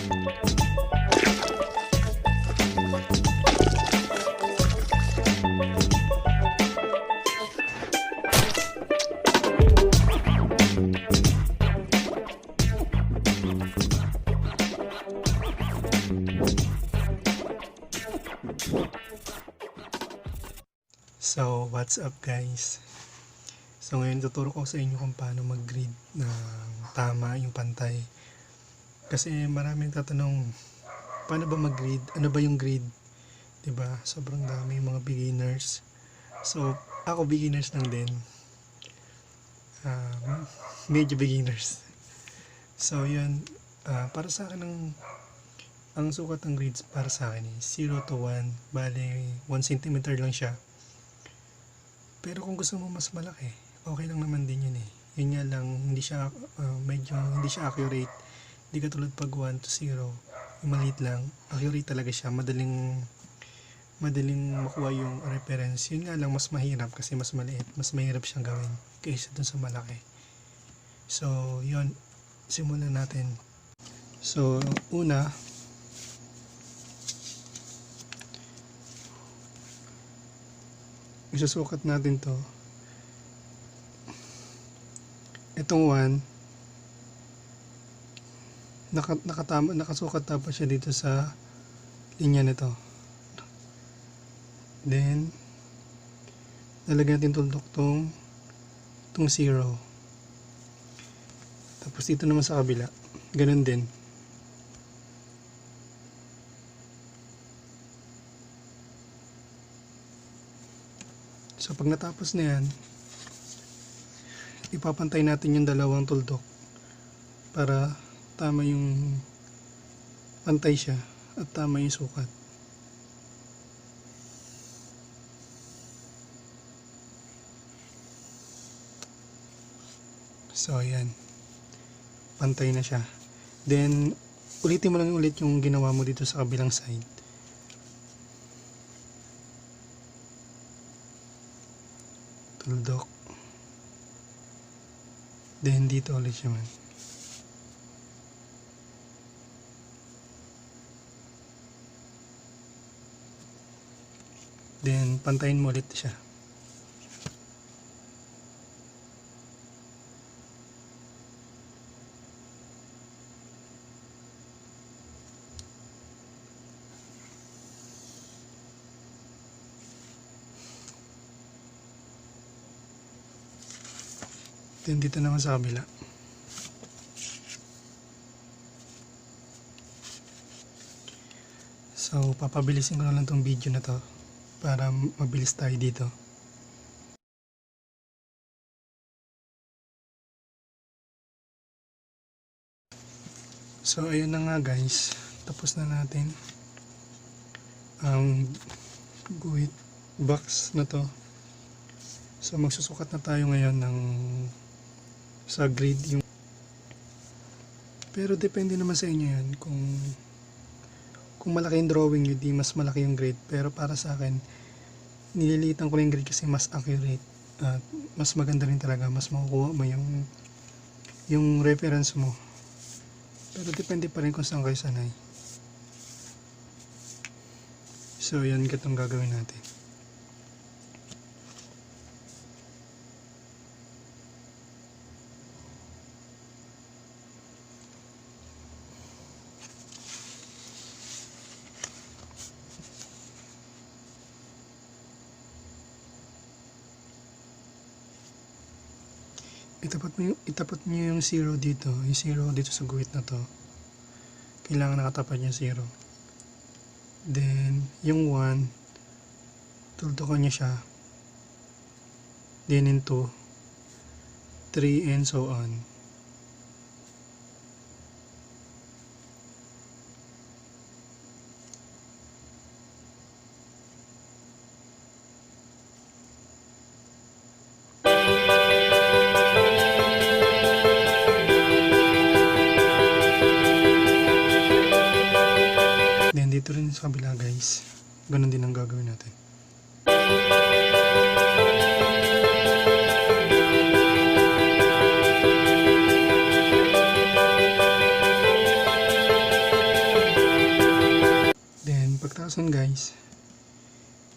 So, what's up guys? So, ngayon tuturo ko sa inyo kung paano mag-grid ng tama, yung pantay. Kasi maraming tatanong, paano ba mag-grid? Ano ba yung grid? Diba? Sobrang dami mga beginners. So, ako beginners lang din. Medyo beginners. So, yun. Para sa akin, ang sukat ng grids para sa akin is 0 to 1. Bale, 1 cm lang siya. Pero kung gusto mo mas malaki, okay lang naman din yun eh. Yun nga lang, medyo hindi siya accurate. Hindi katulad pag 1 to 0, yung maliit lang. Accurate talaga siya, madaling makuha yung reference. Yun nga lang, mas mahirap kasi mas maliit. Mas mahirap siyang gawin kaysa dun sa malaki. So, yun. Simulan natin. So, una, isusukat natin to. Itong 1 nakasukat tapos siya dito sa linya nito. Then lalagyan natin tuldok tong 0. Tapos dito naman sa kabila ganun din. So pag natapos na yan, ipapantay natin yung dalawang tuldok para tama yung pantay siya at tama yung sukat. So ayan, pantay na siya. Then ulitin mo lang ulit yung ginawa mo dito sa kabilang side. Tuldok. Then dito ulit siya man. Then pantayin mo ulit siya. Then dito naman sa kabila. So papabilisin ko na lang tong video na to para mabilis tayo dito. So ayun na nga guys, tapos na natin ang guhit box na to. So magsusukat na tayo ngayon ng sa grid yung, pero depende naman sa inyo yan kung malaki yung drawing yun, di mas malaki yung grade. Pero para sa akin, nililiitan ko lang yung grade kasi mas accurate at mas maganda rin talaga, mas makukuha mo yung reference mo. Pero depende pa rin kung saan kayo sanay. So yan, itong gagawin natin. Itapat niyo yung 0 dito. Yung 0 dito sa guhit na to. Kailangan nakatapat yung 0. Then, yung 1, tuldukan niya siya. Then, in 2, 3, and so on. Dito rin sa kabila guys, ganun din ang gagawin natin. Tapos nun guys,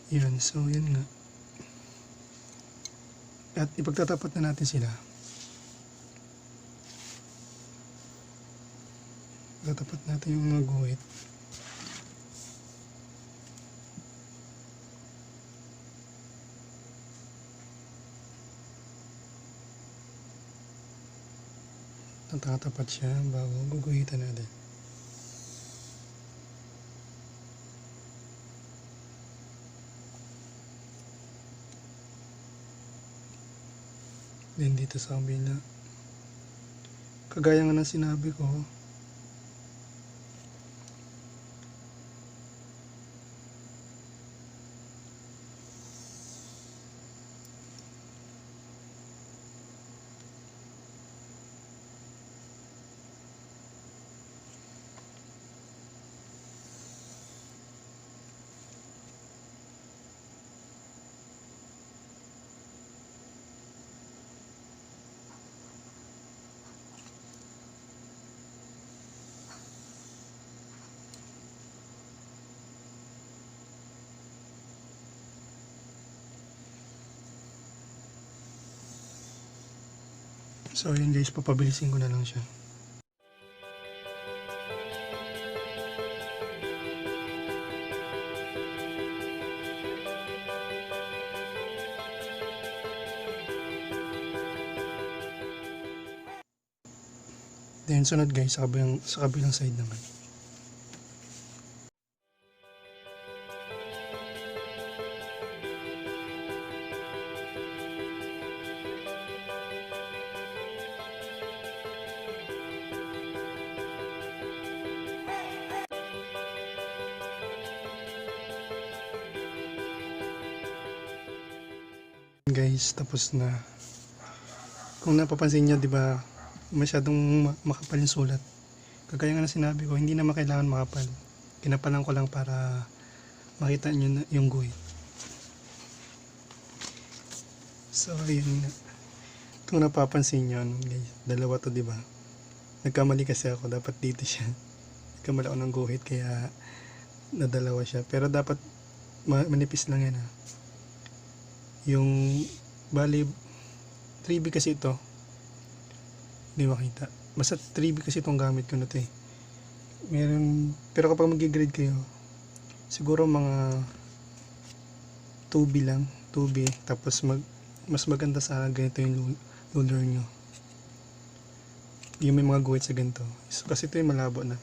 yun, so yun nga. At ipagtatapat na natin sila. Tatapat natin yung mga guhit. Natatapat siya bago guguhitan natin. Then dito sa kabila, kagaya nga ng sinabi ko, so yun guys, papabilisin ko na lang siya. Then sunod guys, sa kabilang side naman. Guys, tapos na. Kung napapansin niyo, 'di ba, masyadong makapal yung sulat. Kagaya nga na sinabi ko, hindi naman kailangan makapal. Kinapalan ko lang para makita niyo yung guhit. So, ayun nga. Kung napapansin niyo, guys, dalawa to, 'di ba? Nagkamali kasi ako, dapat dito siya. Nagkamali ako ng guhit kaya nadalawa siya. Pero dapat manipis lang yan, ha. Yung bali 3B kasi ito, hindi makita, basta 3B kasi itong gamit ko na ito, meron, pero kapag mag-grade kayo siguro mga 2B lang, 2B, tapos mas maganda sa ganito yung ruler nyo, yung may mga guhit sa ganito. Kasi ito yung malabo na,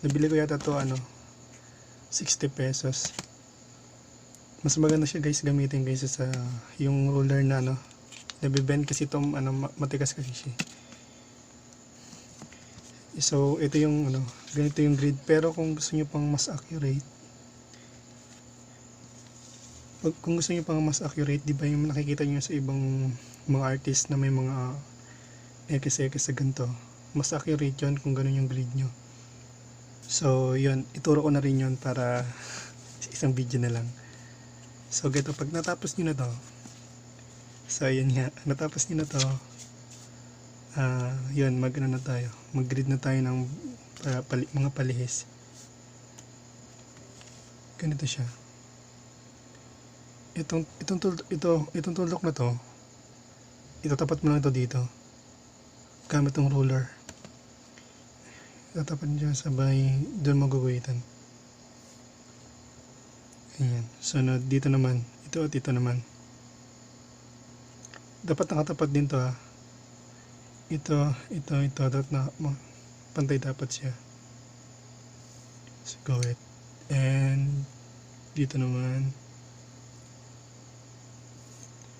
nabili ko yata to 60 pesos. Mas maganda siya guys gamitin kaysa sa yung ruler na nabibend kasi itong matigas kasi siya. So ito yung ganito yung grid, pero kung gusto niyo pang mas accurate, di ba yung nakikita niyo sa ibang mga artist na may mga XX sa ganito, mas accurate yun kung ganun yung grid nyo. So yun, ituro ko na rin yun para isang video na lang. So ganito, pag natapos nyo na to, so yun nga, natapos nyo na to, yun, mag-grid na tayo ng mga palihis. Ganito siya. Itong tuldok na to, itatapat mo lang ito dito gamit tong ruler. Itatapat nyo sabay doon maguguhitan. Ayan. So dito naman, ito at ito naman. Dapat nakatapat din to, ha. Ito. Dapat pantay dapat siya. So guhit. And dito naman.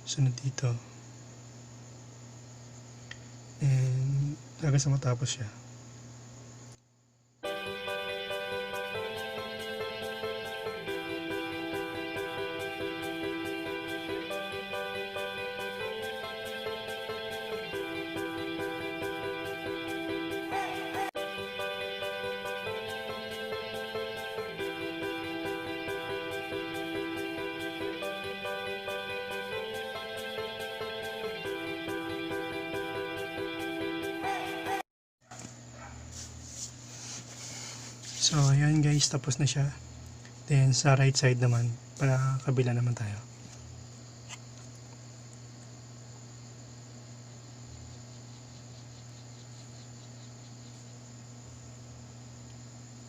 Sunod dito. And hanggang sa matapos siya. So ayan guys, tapos na siya. Then sa right side naman, para kabila naman tayo.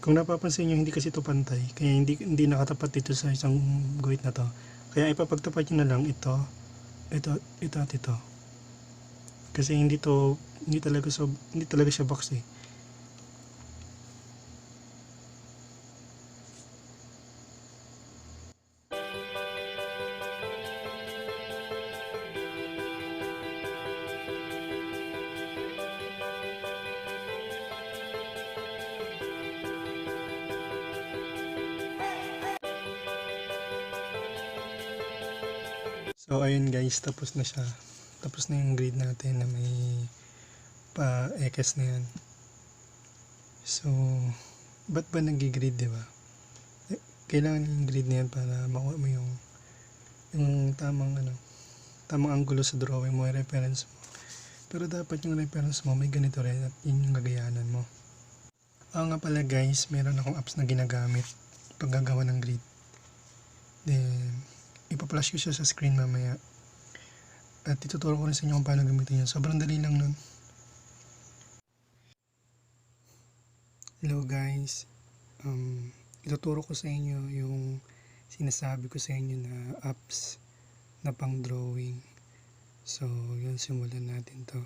Kung napapansin nyo, hindi kasi ito pantay. Kaya hindi nakatapat dito sa isang guhit na to. Kaya ipapagtapat nyo na lang ito, ito at ito. Kasi hindi talaga siya box eh. So ayun guys, tapos na siya. Tapos na yung grid natin na may pa-ekes na yan. So, ba't ba nag-grid, di ba? Kailangan yung grid na yan para makuha mo yung tamang angulo sa drawing mo, yung reference mo. Pero dapat yung reference mo may ganito rin at yun yung gagayanan mo. Nga pala guys, meron akong apps na ginagamit pag gagawa ng grid. Then, ipa-flash ko siya sa screen mamaya. At ituturo ko rin sa inyo kung paano gamitin yun. Sobrang dali lang nun. Hello guys. Ituturo ko sa inyo yung sinasabi ko sa inyo na apps na pang drawing. So, yun, simulan natin to.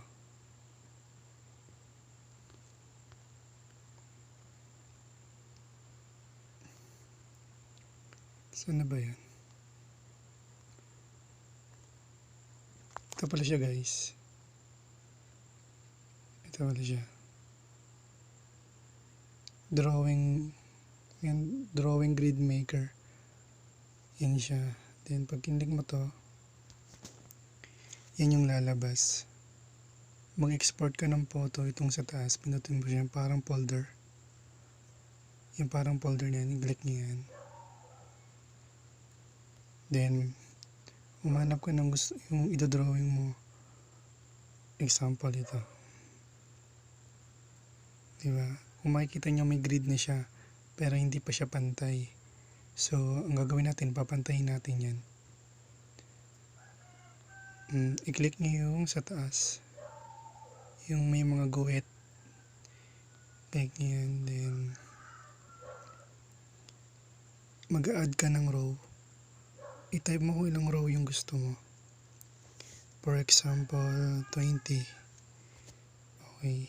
Saan na ba yan? Ito pala siya guys. Ito pala siya. Drawing grid maker. Yan siya. Then pag kinlik mo to, yan yung lalabas. Mag-export ka ng photo itong sa taas. Pinutin mo siya parang folder. Yung parang folder na yan, i-click nyo yan. Then, umanap ka ng gusto, yung idodrawing mo. Example ito. Diba? Kung makikita nyo may grid na siya, pero hindi pa siya pantay. So, ang gagawin natin, papantayin natin yan. I-click nyo yung sa taas. Yung may mga guhit. Click nyo yan, then mag-add ka ng row. I-type mo kung ilang row yung gusto mo. For example, 20. Okay.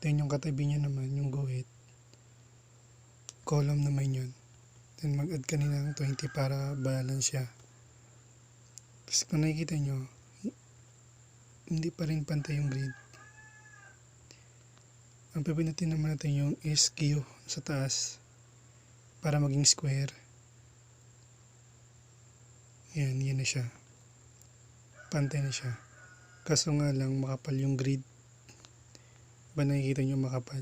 Then yung katabi niya naman, yung guhit. Column naman yun. Then mag-add ka nila ng 20 para balance siya. Kasi kung nakikita nyo, hindi pa rin pantay yung grid. Ang pipindutin naman natin yung SQ sa taas para maging square. Yan na siya. Pantay na siya. Kaso nga lang makapal yung grid. Ba nakikita nyo makapal?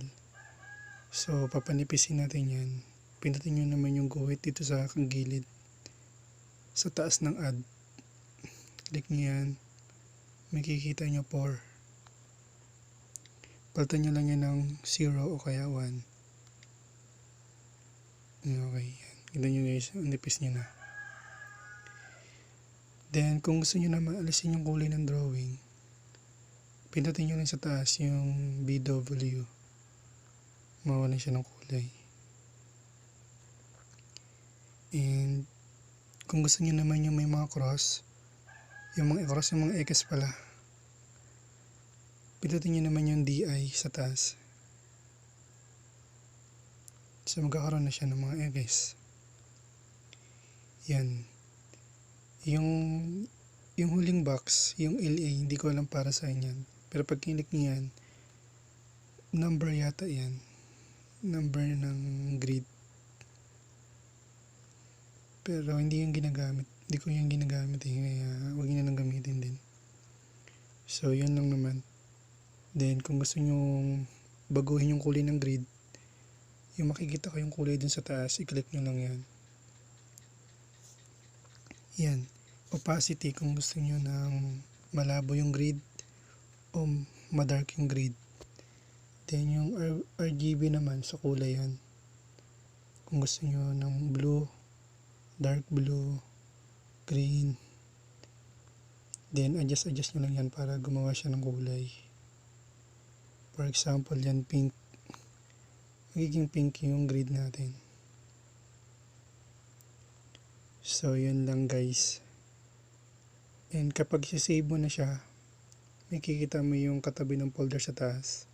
So papanipisin natin yan. Pindutin nyo naman yung guhit dito sa gilid. Sa taas ng add. Click nyo yan. Makikita nyo 4. Palitan nyo lang yan ng 0 o kaya 1. Okay, yan. Kita nyo guys, nipis nyo na. Then, kung gusto nyo na maalisin yung kulay ng drawing, pindutin nyo lang sa taas yung BW. Mawala siya ng kulay. And, kung gusto nyo naman yung may mga cross, yung mga cross, yung mga X pala, pindutin nyo naman yung DI sa taas. So, magkakaroon na siya ng mga X. Yan. Yung huling box, yung LA, hindi ko alam para saan yan. Pero pag kinik niyo yan, number yata yan. Number ng grid. Pero hindi yung ginagamit. Hindi ko yung ginagamit eh. Kaya huwag nyo nang gamitin din. So, yun lang naman. Then, kung gusto nyo baguhin yung kulay ng grid, yung makikita ko yung kulay dun sa taas, i-click nyo lang yan. Yan. Opacity kung gusto nyo ng malabo yung grid o madark yung grid. Then yung RGB naman sa kulay yan. Kung gusto nyo ng blue, dark blue, green, then adjust nyo lang yan para gumawa siya ng kulay. For example, yan pink. Magiging pink yung grid natin. So, yun lang guys. And kapag sisave mo na siya, makikita mo yung katabi ng folder sa taas.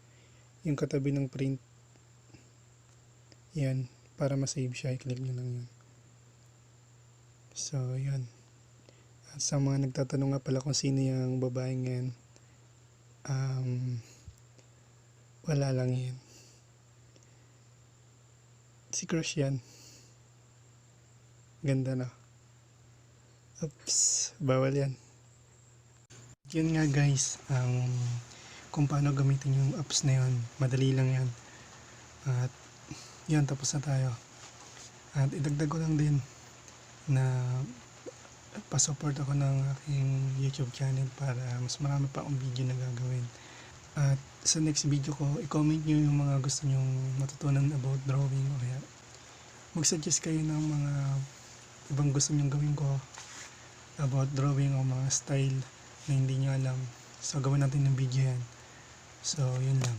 Yung katabi ng print. Yan. Para masave siya, i-click nyo lang yun. So, yun. At sa mga nagtatanong nga pala kung sino yung babaeng yan, wala lang yan. Si crush yan. Ganda na. Oops, bawal yan. Yun nga guys, kung paano gamitin yung apps na yun. Madali lang yan. At yun, tapos na tayo. At idagdag ko lang din na pa-support ako ng aking YouTube channel para mas marami pa akong video na gagawin. At sa next video ko, i-comment nyo yung mga gusto nyong matutunan about drawing o kaya mag-suggest kayo ng mga ibang gusto nyong gawin ko about drawing o mga style na hindi nyo alam. So, gawin natin ng video yan. So, yun lang.